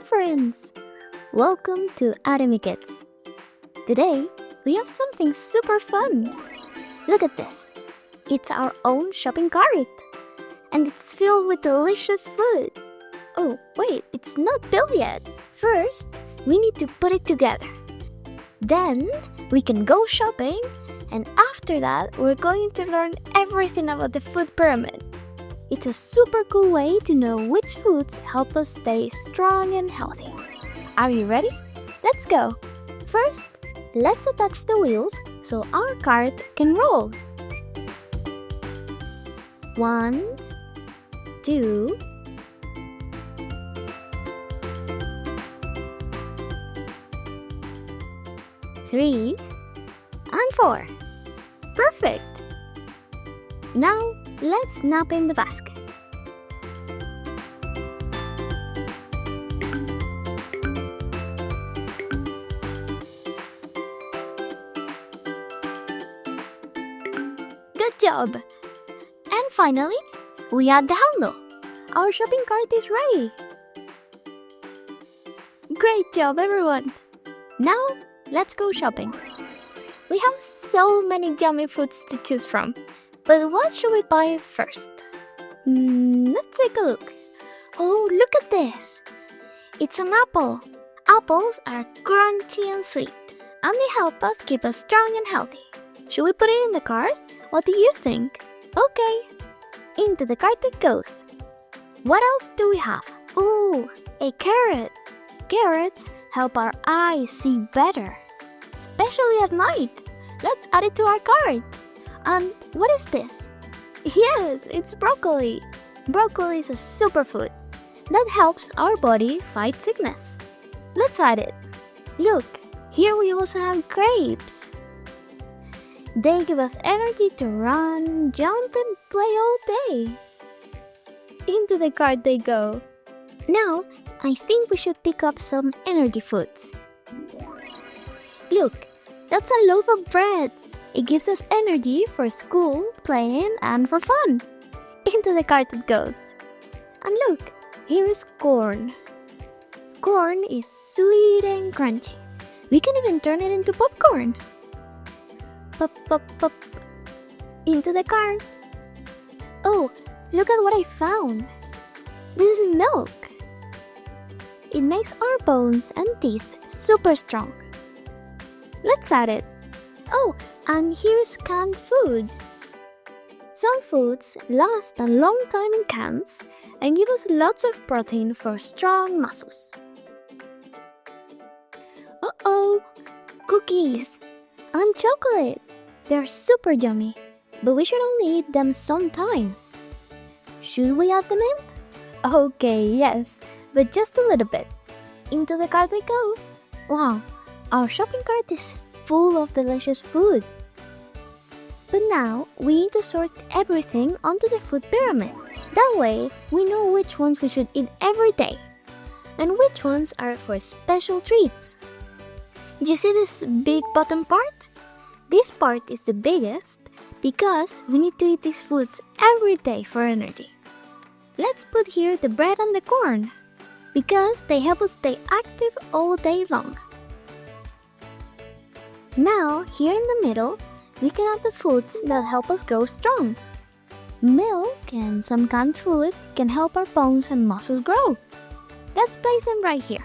friends! Welcome to Academy Kids. Today, we have something super fun. Look at this. It's our own shopping cart. And it's filled with delicious food. Oh, wait, it's not built yet. First, we need to put it together. Then, we can go shopping. And after that, we're going to learn everything about the food pyramid. It's a super cool way to know which foods help us stay strong and healthy. Are you ready? Let's go! First, let's attach the wheels so our cart can roll. 1, 2, 3, and 4. Perfect! Now, let's snap in the basket. Good job! And finally, we add the handle. Our shopping cart is ready. Great job, everyone! Now, let's go shopping. We have so many yummy foods to choose from. But what should we buy first? Let's take a look. Oh, look at this! It's an apple. Apples are crunchy and sweet, and they help us keep us strong and healthy. Should we put it in the cart? What do you think? Okay, into the cart it goes. What else do we have? Ooh, a carrot. Carrots help our eyes see better, especially at night. Let's add it to our cart. And what is this? Yes, it's broccoli. Broccoli is a superfood that helps our body fight sickness. Let's add it. Look, here we also have grapes. They give us energy to run, jump, and play all day. Into the cart they go. Now, I think we should pick up some energy foods. Look, that's a loaf of bread. It gives us energy for school, playing, and for fun. Into the cart it goes. And look, here is corn. Corn is sweet and crunchy. We can even turn it into popcorn. Pop, pop, pop. Into the cart. Oh, look at what I found. This is milk. It makes our bones and teeth super strong. Let's add it. Oh, and here's canned food. Some foods last a long time in cans and give us lots of protein for strong muscles. Uh-oh, cookies and chocolate. They're super yummy, but we should only eat them sometimes. Should we add them in? Okay, yes, but just a little bit. Into the cart we go. Wow, our shopping cart is full of delicious food. But now, we need to sort everything onto the food pyramid. That way, we know which ones we should eat every day, and which ones are for special treats. You see this big bottom part? This part is the biggest because we need to eat these foods every day for energy. Let's put here the bread and the corn, because they help us stay active all day long. Now, here in the middle, we can add the foods that help us grow strong. Milk and some canned food can help our bones and muscles grow. Let's place them right here.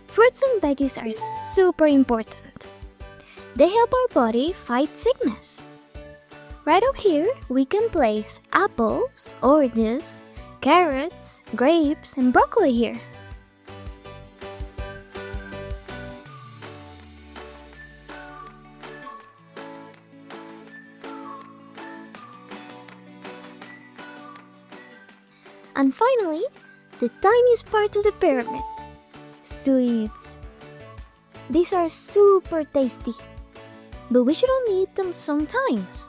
Fruits and veggies are super important. They help our body fight sickness. Right up here, we can place apples, oranges, carrots, grapes, and broccoli here. And finally, the tiniest part of the pyramid, sweets. These are super tasty, but we should only eat them sometimes.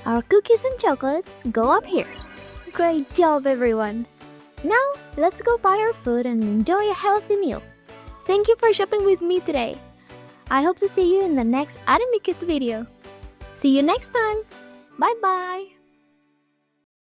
Our cookies and chocolates go up here. Great job, everyone! Now, let's go buy our food and enjoy a healthy meal. Thank you for shopping with me today. I hope to see you in the next Academy Kids video. See you next time! Bye-bye!